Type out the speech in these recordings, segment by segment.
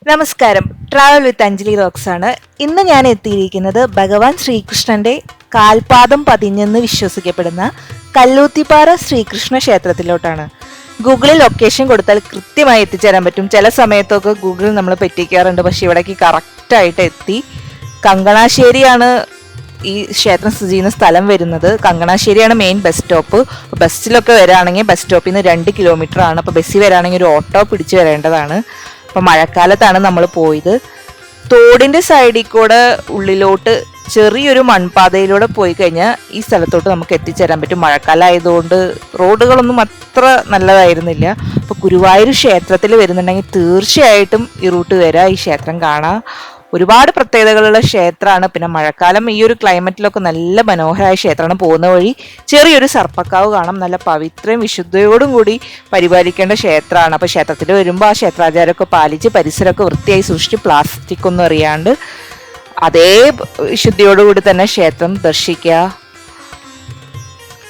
നമസ്കാരം. Travel with Anjali rocks ആണ്. ഇന്ന് ഞാൻ എത്തിയിരിക്കുന്നത് ഭഗവാൻ ശ്രീകൃഷ്ണന്റെ കാൽപാദം പതിഞ്ഞെന്ന് വിശ്വസിക്കപ്പെടുന്ന കല്ലൂത്തിപ്പാറ ശ്രീകൃഷ്ണ ക്ഷേത്രത്തിലോട്ടാണ്. ഗൂഗിളിൽ ലൊക്കേഷൻ കൊടുത്താൽ കൃത്യമായി എത്തിച്ചേരാൻ പറ്റും. ചില സമയത്തൊക്കെ ഗൂഗിളിൽ നമ്മൾ പറ്റിക്കാറുണ്ട്, പക്ഷെ ഇവിടേക്ക് കറക്റ്റായിട്ട് എത്തി. കങ്കണാശ്ശേരിയാണ് ഈ ക്ഷേത്രം സ്ഥിതി ചെയ്യുന്ന സ്ഥലം വരുന്നത്. കങ്കണാശ്ശേരിയാണ് മെയിൻ ബസ് സ്റ്റോപ്പ്. ബസ്സിലൊക്കെ വരാണെങ്കിൽ ബസ് സ്റ്റോപ്പിൽ നിന്ന് 2 കിലോമീറ്റർ ആണ്. അപ്പോൾ ബസ്സിൽ വരാണെങ്കിൽ ഒരു ഓട്ടോ പിടിച്ച് വരേണ്ടതാണ്. അപ്പം മഴക്കാലത്താണ് നമ്മൾ പോയത്. തോടിൻ്റെ സൈഡിൽ കൂടെ ഉള്ളിലോട്ട് ചെറിയൊരു മൺപാതയിലൂടെ പോയി കഴിഞ്ഞാൽ ഈ സ്ഥലത്തോട്ട് നമുക്ക് എത്തിച്ചേരാൻ പറ്റും. മഴക്കാലം ആയതുകൊണ്ട് റോഡുകളൊന്നും അത്ര നല്ലതായിരുന്നില്ല. അപ്പോൾ ഗുരുവായൂർ ക്ഷേത്രത്തിൽ വരുന്നുണ്ടെങ്കിൽ തീർച്ചയായിട്ടും ഈ റൂട്ട് വരാം, ഈ ക്ഷേത്രം കാണാം. ഒരുപാട് പ്രത്യേകതകളുള്ള ക്ഷേത്രമാണ്. പിന്നെ മഴക്കാലം ഈ ഒരു ക്ലൈമറ്റിലൊക്കെ നല്ല മനോഹരമായ ക്ഷേത്രമാണ്. പോകുന്ന വഴി ചെറിയൊരു സർപ്പക്കാവ് കാണാം. നല്ല പവിത്രയും വിശുദ്ധയോടും കൂടി പരിപാലിക്കേണ്ട ക്ഷേത്രമാണ്. അപ്പോൾ ക്ഷേത്രത്തിൽ വരുമ്പോൾ ആ ക്ഷേത്രാചാരമൊക്കെ പാലിച്ച് പരിസരമൊക്കെ വൃത്തിയായി സൂക്ഷിച്ച് പ്ലാസ്റ്റിക് ഒന്നും അറിയാണ്ട് അതേ വിശുദ്ധിയോടുകൂടി തന്നെ ക്ഷേത്രം ദർശിക്കുക.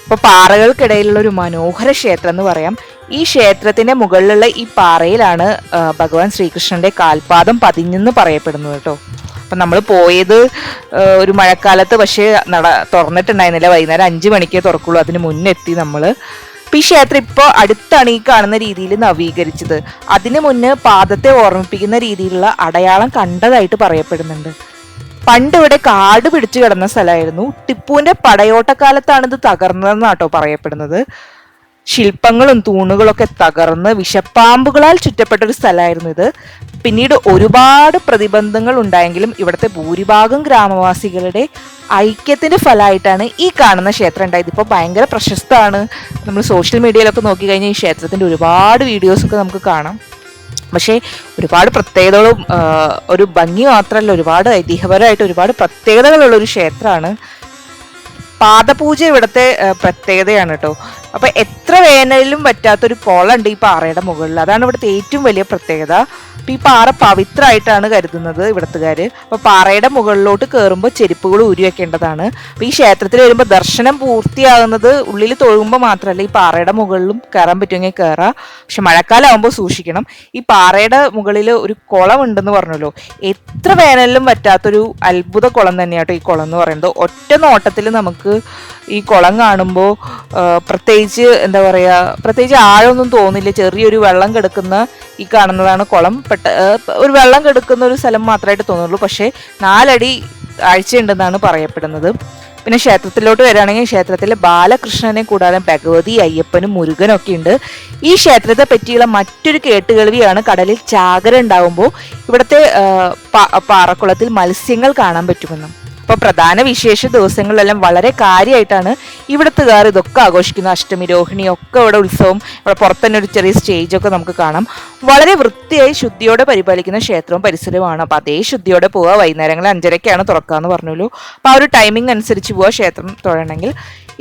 അപ്പോൾ പാറകൾക്കിടയിലുള്ള ഒരു മനോഹര ക്ഷേത്രം എന്ന് പറയാം. ഈ ക്ഷേത്രത്തിന്റെ മുകളിലുള്ള ഈ പാറയിലാണ് ഭഗവാൻ ശ്രീകൃഷ്ണന്റെ കാൽപാദം പതിഞ്ഞെന്ന് പറയപ്പെടുന്നത് കേട്ടോ. അപ്പം നമ്മൾ പോയത് ഒരു മഴക്കാലത്ത്, പക്ഷേ തുറന്നിട്ടുണ്ടായിരുന്നില്ല. വൈകുന്നേരം 5 മണിക്കേ തുറക്കുള്ളൂ. അതിന് മുന്നെത്തി നമ്മൾ. അപ്പം ഈ ക്ഷേത്രം ഇപ്പോൾ അടുത്താണ് ഈ കാണുന്ന രീതിയിൽ നവീകരിച്ചത്. അതിന് മുന്നേ പാദത്തെ ഓർമ്മിപ്പിക്കുന്ന രീതിയിലുള്ള അടയാളം കണ്ടതായിട്ട് പറയപ്പെടുന്നുണ്ട്. പണ്ട് ഇവിടെ കാട് പിടിച്ചു കിടന്ന സ്ഥലമായിരുന്നു. ടിപ്പുവിന്റെ പടയോട്ടക്കാലത്താണ് ഇത് തകർന്നതെന്നാട്ടോ പറയപ്പെടുന്നത്. ശില്പങ്ങളും തൂണുകളൊക്കെ തകർന്ന് വിഷപ്പാമ്പുകളാൽ ചുറ്റപ്പെട്ട ഒരു സ്ഥലമായിരുന്നു ഇത്. പിന്നീട് ഒരുപാട് പ്രതിബന്ധങ്ങൾ ഉണ്ടായെങ്കിലും ഇവിടുത്തെ ഭൂരിഭാഗം ഗ്രാമവാസികളുടെ ഐക്യത്തിന്റെ ഫലമായിട്ടാണ് ഈ കാണുന്ന ക്ഷേത്രം ഉണ്ടായത്. ഇപ്പോൾ ഭയങ്കര പ്രശസ്തമാണ്. നമ്മൾ സോഷ്യൽ മീഡിയയിലൊക്കെ നോക്കിക്കഴിഞ്ഞാൽ ഈ ക്ഷേത്രത്തിന്റെ ഒരുപാട് വീഡിയോസൊക്കെ നമുക്ക് കാണാം. പക്ഷേ ഒരുപാട് പ്രത്യേകതകളും ഒരു ഭംഗി മാത്രമല്ല, ഒരുപാട് ഐതിഹ്യപരമായിട്ട് ഒരുപാട് പ്രത്യേകതകളുള്ള ഒരു ക്ഷേത്രമാണ്. പാദപൂജ ഇവിടുത്തെ പ്രത്യേകതയാണ് കേട്ടോ. അപ്പൊ എത്ര വേനലിലും പറ്റാത്തൊരു കുളമുണ്ട് ഈ പാറയുടെ മുകളിൽ. അതാണ് ഇവിടുത്തെ ഏറ്റവും വലിയ പ്രത്യേകത. അപ്പൊ ഈ പാറ പവിത്രമായിട്ടാണ് കരുതുന്നത് ഇവിടുത്തുകാര്. അപ്പൊ പാറയുടെ മുകളിലോട്ട് കയറുമ്പോൾ ചെരുപ്പുകൾ ഊരി വെക്കേണ്ടതാണ്. അപ്പൊ ഈ ക്ഷേത്രത്തിൽ വരുമ്പോൾ ദർശനം പൂർത്തിയാകുന്നത് ഉള്ളിൽ തൊഴുമ്പോൾ മാത്രമല്ല, ഈ പാറയുടെ മുകളിലും കയറാൻ പറ്റുമെങ്കിൽ കയറാം. പക്ഷെ മഴക്കാലം ആകുമ്പോൾ സൂക്ഷിക്കണം. ഈ പാറയുടെ മുകളിൽ ഒരു കുളം ഉണ്ടെന്ന് പറഞ്ഞല്ലോ. എത്ര വേനലിലും പറ്റാത്തൊരു അത്ഭുത കുളം തന്നെയാട്ടോ ഈ കുളം എന്ന് പറയുന്നത്. ഒറ്റ നോട്ടത്തിൽ നമുക്ക് ഈ കുളം കാണുമ്പോൾ പ്രത്യേകിച്ച് എന്താ പറയുക, പ്രത്യേകിച്ച് ആഴമൊന്നും തോന്നില്ല. ചെറിയൊരു വെള്ളം കിടക്കുന്ന ഈ കാണുന്നതാണ് കുളം. ഒരു വെള്ളം കിടക്കുന്ന ഒരു സ്ഥലം മാത്രമായിട്ട് തോന്നുള്ളൂ. പക്ഷേ 4 അടി ആഴ്ചയുണ്ടെന്നാണ് പറയപ്പെടുന്നത്. പിന്നെ ക്ഷേത്രത്തിലോട്ട് വരികയാണെങ്കിൽ ക്ഷേത്രത്തിൽ ബാലകൃഷ്ണനെ കൂടാതെ ഭഗവതി, അയ്യപ്പനും മുരുകനും ഒക്കെ ഉണ്ട്. ഈ ക്ഷേത്രത്തെ പറ്റിയുള്ള മറ്റൊരു കേട്ടുകേൾവിയാണ് കടലിൽ ചാകര ഉണ്ടാകുമ്പോൾ ഇവിടുത്തെ പാറക്കുളത്തിൽ മത്സ്യങ്ങൾ കാണാൻ പറ്റുമെന്നും. അപ്പോൾ പ്രധാന വിശേഷ ദിവസങ്ങളിലെല്ലാം വളരെ കാര്യമായിട്ടാണ് ഇവിടുത്തുകാർ ഇതൊക്കെ ആഘോഷിക്കുന്നത്. അഷ്ടമി, രോഹിണി ഒക്കെ ഇവിടെ ഉത്സവം. ഇവിടെ പുറത്തുതന്നെ ഒരു ചെറിയ സ്റ്റേജൊക്കെ നമുക്ക് കാണാം. വളരെ വൃത്തിയായി ശുദ്ധിയോടെ പരിപാലിക്കുന്ന ക്ഷേത്രവും പരിസരവുമാണ്. അപ്പോൾ അതേ ശുദ്ധിയോടെ പോവുക. വൈകുന്നേരങ്ങളിൽ 5:30 തുറക്കാമെന്ന് പറഞ്ഞല്ലോ. അപ്പോൾ ആ ഒരു ടൈമിംഗ് അനുസരിച്ച് പോവുക ക്ഷേത്രം തൊഴണമെങ്കിൽ.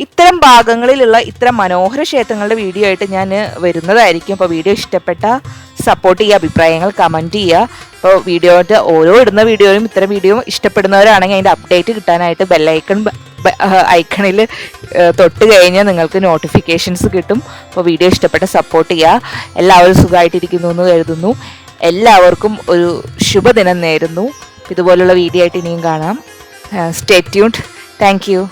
ഇത്തരം ഭാഗങ്ങളിലുള്ള ഇത്തരം മനോഹര ക്ഷേത്രങ്ങളുടെ വീഡിയോ ആയിട്ട് ഞാൻ വരുന്നതായിരിക്കും. അപ്പോൾ വീഡിയോ ഇഷ്ടപ്പെട്ട സപ്പോർട്ട് ചെയ്യുക, അഭിപ്രായങ്ങൾ കമൻറ്റ് ചെയ്യുക. അപ്പോൾ വീഡിയോയുടെ ഓരോ ഇടുന്ന വീഡിയോയും ഇത്തരം വീഡിയോ ഇഷ്ടപ്പെടുന്നവരാണെങ്കിൽ അതിൻ്റെ അപ്ഡേറ്റ് കിട്ടാനായിട്ട് ഐക്കണിൽ തൊട്ട് കഴിഞ്ഞാൽ നിങ്ങൾക്ക് നോട്ടിഫിക്കേഷൻസ് കിട്ടും. അപ്പോൾ വീഡിയോ ഇഷ്ടപ്പെട്ട സപ്പോർട്ട് ചെയ്യുക. എല്ലാവരും സുഖമായിട്ടിരിക്കുന്നു എന്ന് കരുതുന്നു. എല്ലാവർക്കും ഒരു ശുഭദിനം നേരുന്നു. ഇതുപോലുള്ള വീഡിയോ ആയിട്ട് ഇനിയും കാണാം. Stay tuned. Thank you.